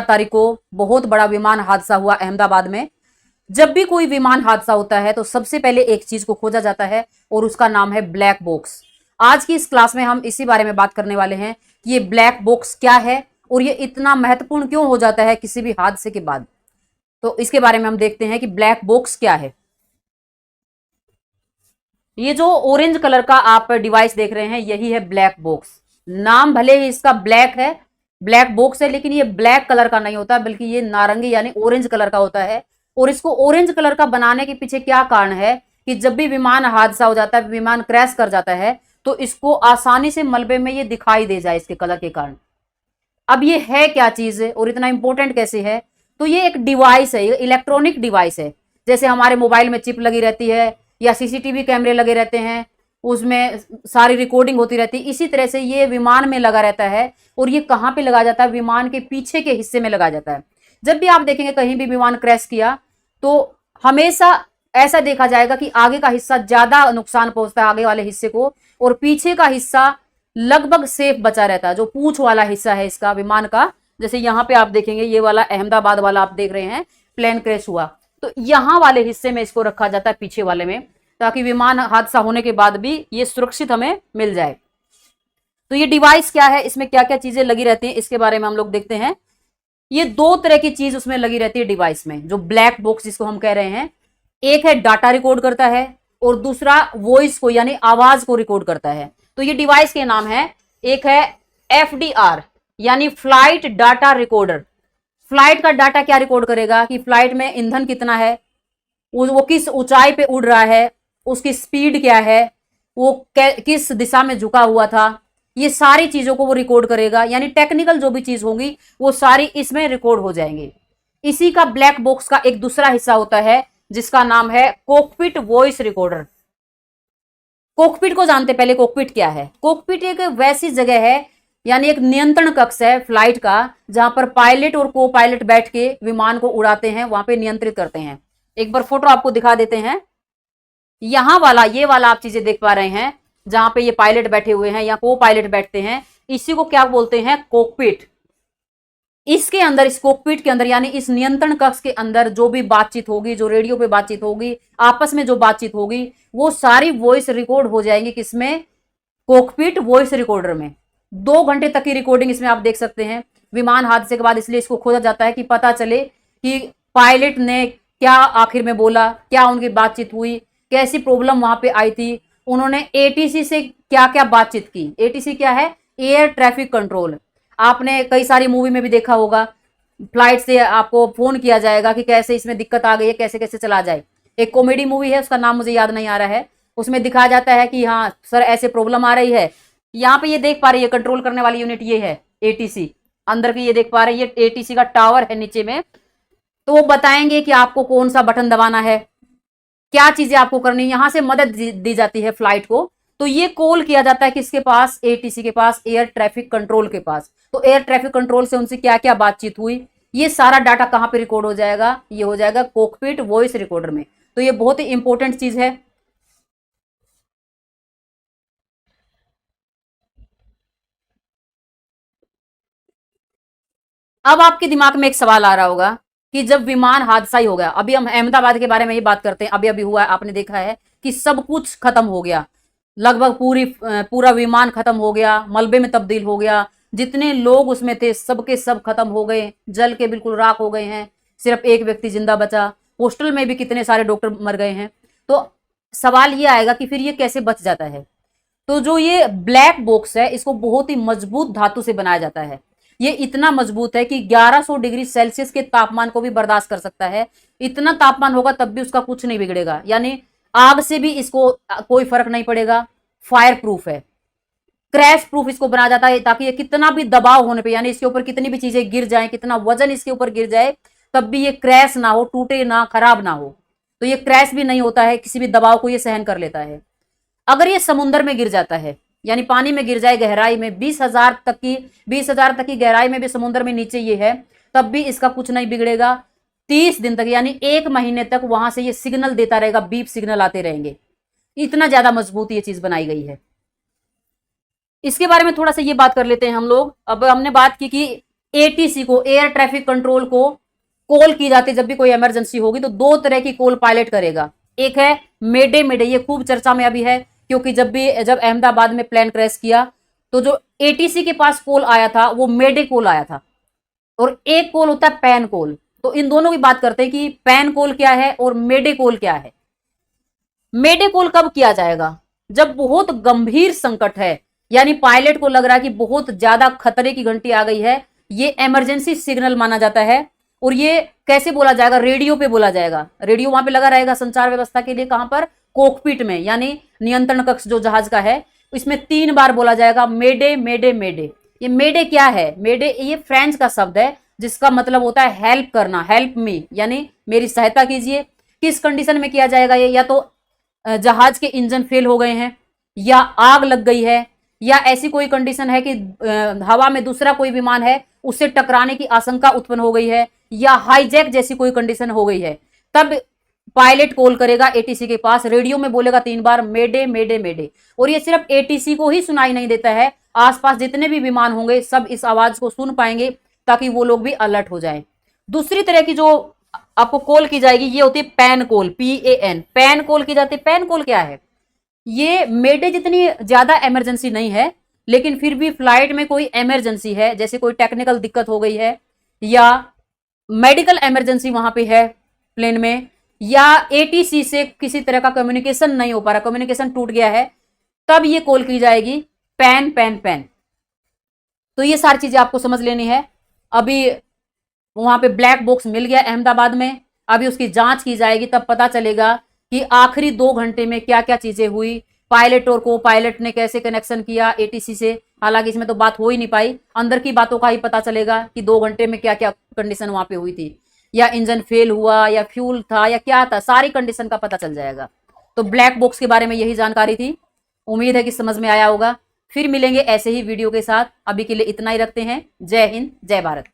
तारीख को बहुत बड़ा विमान हादसा हुआ अहमदाबाद में। जब भी कोई विमान हादसा होता है तो सबसे पहले एक चीज को खोजा जाता है और उसका नाम है ब्लैक बॉक्स। आज की इस क्लास में हम इसी बारे में बात करने वाले हैं कि ये ब्लैक बॉक्स क्या है और ये इतना महत्वपूर्ण क्यों हो जाता है किसी भी हादसे के बाद। तो इसके बारे में हम देखते हैं कि ब्लैक बॉक्स क्या है। ये जो ऑरेंज कलर का आप डिवाइस देख रहे हैं यही है ब्लैक बॉक्स। नाम भले ही इसका ब्लैक है, ब्लैक बॉक्स है, लेकिन ये ब्लैक कलर का नहीं होता बल्कि ये नारंगी यानी ऑरेंज कलर का होता है। और इसको ऑरेंज कलर का बनाने के पीछे क्या कारण है कि जब भी विमान हादसा हो जाता है, विमान क्रैश कर जाता है, तो इसको आसानी से मलबे में ये दिखाई दे जाए इसके कलर के कारण। अब ये है क्या चीज है और इतना इंपॉर्टेंट कैसे है? तो ये एक डिवाइस है, ये इलेक्ट्रॉनिक डिवाइस है। जैसे हमारे मोबाइल में चिप लगी रहती है या सीसीटीवी कैमरे लगे रहते हैं, उसमें सारी रिकॉर्डिंग होती रहती है, इसी तरह से ये विमान में लगा रहता है। और ये कहाँ पे लगा जाता है? विमान के पीछे के हिस्से में लगा जाता है। जब भी आप देखेंगे कहीं भी विमान क्रैश किया तो हमेशा ऐसा देखा जाएगा कि आगे का हिस्सा ज्यादा नुकसान पहुंचता है आगे वाले हिस्से को, और पीछे का हिस्सा लगभग सेफ बचा रहता है। जो पूंछ वाला हिस्सा है इसका विमान का, जैसे यहाँ पे आप देखेंगे ये वाला अहमदाबाद वाला आप देख रहे हैं प्लेन क्रैश हुआ, तो यहाँ वाले हिस्से में इसको रखा जाता है पीछे वाले में, ताकि विमान हादसा होने के बाद भी ये सुरक्षित हमें मिल जाए। तो ये डिवाइस क्या है, इसमें क्या क्या चीजें लगी रहती हैं, इसके बारे में हम लोग देखते हैं। ये दो तरह की चीज उसमें लगी रहती है डिवाइस में, जो ब्लैक बॉक्स जिसको हम कह रहे हैं। एक है डाटा रिकॉर्ड करता है और दूसरा वॉइस को यानी आवाज को रिकॉर्ड करता है। तो ये डिवाइस के नाम है, एक है FDR यानी फ्लाइट डाटा रिकॉर्डर। फ्लाइट का डाटा क्या रिकॉर्ड करेगा कि फ्लाइट में ईंधन कितना है, वो किस ऊंचाई पे उड़ रहा है, उसकी स्पीड क्या है, वो किस दिशा में झुका हुआ था, ये सारी चीजों को वो रिकॉर्ड करेगा। यानी टेक्निकल जो भी चीज होंगी वो सारी इसमें रिकॉर्ड हो जाएंगी। इसी का ब्लैक बॉक्स का एक दूसरा हिस्सा होता है जिसका नाम है कॉकपिट वॉइस रिकॉर्डर। कॉकपिट को जानते पहले, कॉकपिट क्या है? कॉकपिट एक वैसी जगह है यानी एक नियंत्रण कक्ष है फ्लाइट का, जहां पर पायलट और को पायलट बैठ के विमान को उड़ाते हैं, वहां पे नियंत्रित करते हैं। एक बार फोटो आपको दिखा देते हैं। यहां वाला ये वाला आप चीजें देख पा रहे हैं जहां पे ये पायलट बैठे हुए हैं या को पायलट बैठते हैं, इसी को क्या बोलते हैं? कॉकपिट। इसके अंदर, इस कॉकपिट के अंदर यानी इस नियंत्रण कक्ष के अंदर जो भी बातचीत होगी, जो रेडियो पे बातचीत होगी, आपस में जो बातचीत होगी, वो सारी वॉइस रिकॉर्ड हो जाएंगी। किसमें? कॉकपिट वॉइस रिकॉर्डर में। 2 घंटे तक की रिकॉर्डिंग इसमें आप देख सकते हैं। विमान हादसे के बाद इसलिए इसको खोजा जाता है कि पता चले कि पायलट ने क्या आखिर में बोला, क्या उनकी बातचीत हुई, कैसी प्रॉब्लम वहां पे आई थी, उन्होंने ATC से क्या क्या बातचीत की। ATC क्या है? Air traffic control. आपने कई सारी मूवी में भी देखा होगा, फ्लाइट से आपको फोन किया जाएगा कि कैसे इसमें दिक्कत आ गई है, कैसे कैसे चला जाए। एक कॉमेडी मूवी है, उसका नाम मुझे याद नहीं आ रहा है, उसमें दिखाया जाता है कि हाँ सर ऐसे प्रॉब्लम आ रही है। यहाँ पे ये देख पा रही है कंट्रोल करने वाली यूनिट, ये है ATC अंदर की, ये देख पा रही है ATC का टावर है नीचे में। तो वो बताएंगे कि आपको कौन सा बटन दबाना है, क्या चीजें आपको करनी है, यहां से मदद दी जाती है फ्लाइट को। तो ये कॉल किया जाता है किसके पास? ATC के पास, एयर ट्रैफिक कंट्रोल के पास। तो एयर ट्रैफिक कंट्रोल से उनसे क्या क्या बातचीत हुई, ये सारा डाटा कहां पे रिकॉर्ड हो जाएगा? ये हो जाएगा कॉकपिट वॉइस रिकॉर्डर में। तो ये बहुत ही इंपॉर्टेंट चीज है। अब आपके दिमाग में एक सवाल आ रहा होगा कि जब विमान हादसा ही हो गया, अभी हम अहमदाबाद के बारे में ही बात करते हैं, अभी अभी हुआ है, आपने देखा है कि सब कुछ खत्म हो गया, लगभग पूरा विमान खत्म हो गया, मलबे में तब्दील हो गया, जितने लोग उसमें थे सबके सब खत्म हो गए, जल के बिल्कुल राख हो गए हैं, सिर्फ एक व्यक्ति जिंदा बचा। हॉस्टल में भी कितने सारे डॉक्टर मर गए हैं। तो सवाल ये आएगा कि फिर ये कैसे बच जाता है? तो जो ये ब्लैक बॉक्स है इसको बहुत ही मजबूत धातु से बनाया जाता है। ये इतना मजबूत है कि 1100 डिग्री सेल्सियस के तापमान को भी बर्दाश्त कर सकता है। इतना तापमान होगा तब भी उसका कुछ नहीं बिगड़ेगा, यानी आग से भी इसको कोई फर्क नहीं पड़ेगा। फायर प्रूफ है, क्रैश प्रूफ इसको बनाया जाता है, ताकि ये कितना भी दबाव होने पे, यानी इसके ऊपर कितनी भी चीजें गिर जाए, कितना वजन इसके ऊपर गिर जाए, तब भी ये क्रैश ना हो, टूटे ना, खराब ना हो। तो ये क्रैश भी नहीं होता है, किसी भी दबाव को ये सहन कर लेता है। अगर ये समुद्र में गिर जाता है, यानी पानी में गिर जाए गहराई में 20,000 तक की गहराई में भी समुद्र में नीचे ये है, तब भी इसका कुछ नहीं बिगड़ेगा। 30 दिन तक यानी 1 महीने तक वहां से ये सिग्नल देता रहेगा, बीप सिग्नल आते रहेंगे। इतना ज्यादा मजबूत ये चीज बनाई गई है। इसके बारे में थोड़ा सा ये बात कर लेते हैं हम लोग। अब हमने बात की कि एटीसी को, एयर ट्रैफिक कंट्रोल को कॉल की जाती है जब भी कोई इमरजेंसी होगी, तो दो तरह की कॉल पायलट करेगा। एक है मेडे मेडे, ये खूब चर्चा में अभी है, क्योंकि जब अहमदाबाद में प्लेन क्रैश किया तो जो एटीसी के पास कॉल आया था वो मेडे कॉल आया था, और एक कॉल होता है पैन कॉल। तो इन दोनों की बात करते हैं कि पैन कॉल क्या है और मेडे कॉल क्या है। मेडे कॉल कब किया जाएगा? जब बहुत गंभीर संकट है, यानी पायलट को लग रहा है कि बहुत ज्यादा खतरे की घंटी आ गई है, ये इमरजेंसी सिग्नल माना जाता है। और ये कैसे बोला जाएगा? रेडियो पे बोला जाएगा। रेडियो वहां पे लगा रहेगा संचार व्यवस्था के लिए, कहां पर? कॉकपिट में, यानी नियंत्रण कक्ष जो जहाज का है, इसमें 3 बार बोला जाएगा मेडे मेडे मेडे। ये मेडे क्या है? मेडे ये फ्रेंच का शब्द है जिसका मतलब होता है हेल्प करना, हेल्प मी, यानी मेरी सहायता कीजिए। किस कंडीशन में किया जाएगा ये? या तो जहाज के इंजन फेल हो गए हैं, या आग लग गई है, या ऐसी कोई कंडीशन है कि हवा में दूसरा कोई विमान है उससे टकराने की आशंका उत्पन्न हो गई है, या हाईजैक जैसी कोई कंडीशन हो गई है, तब पायलट कॉल करेगा एटीसी के पास, रेडियो में बोलेगा 3 बार मेडे मेडे मेडे। और ये सिर्फ एटीसी को ही सुनाई नहीं देता है, आसपास जितने भी विमान होंगे सब इस आवाज को सुन पाएंगे, ताकि वो लोग भी अलर्ट हो जाएं। दूसरी तरह की जो आपको कॉल की जाएगी ये होती है pan call, PAN, pan call की जाती है। पैन कॉल क्या है? ये मेडे जितनी ज्यादा इमरजेंसी नहीं है, लेकिन फिर भी फ्लाइट में कोई इमरजेंसी है, जैसे कोई टेक्निकल दिक्कत हो गई है, या मेडिकल इमरजेंसी वहां पे है प्लेन में, या एटीसी से किसी तरह का कम्युनिकेशन नहीं हो पा रहा, कम्युनिकेशन टूट गया है, तब ये कॉल की जाएगी पैन पैन पैन। तो ये सारी चीजें आपको समझ लेनी है। अभी वहां पे ब्लैक बॉक्स मिल गया अहमदाबाद में, अभी उसकी जांच की जाएगी, तब पता चलेगा कि आखिरी 2 घंटे में क्या क्या चीजें हुई, पायलट और को पायलट ने कैसे कनेक्शन किया एटीसी से। हालांकि इसमें तो बात हो ही नहीं पाई, अंदर की बातों का ही पता चलेगा कि 2 घंटे में क्या क्या कंडीशन वहां पे हुई थी, या इंजन फेल हुआ, या फ्यूल था, या क्या था, सारी कंडीशन का पता चल जाएगा। तो ब्लैक बॉक्स के बारे में यही जानकारी थी, उम्मीद है कि समझ में आया होगा। फिर मिलेंगे ऐसे ही वीडियो के साथ, अभी के लिए इतना ही रखते हैं। जय हिंद, जय भारत।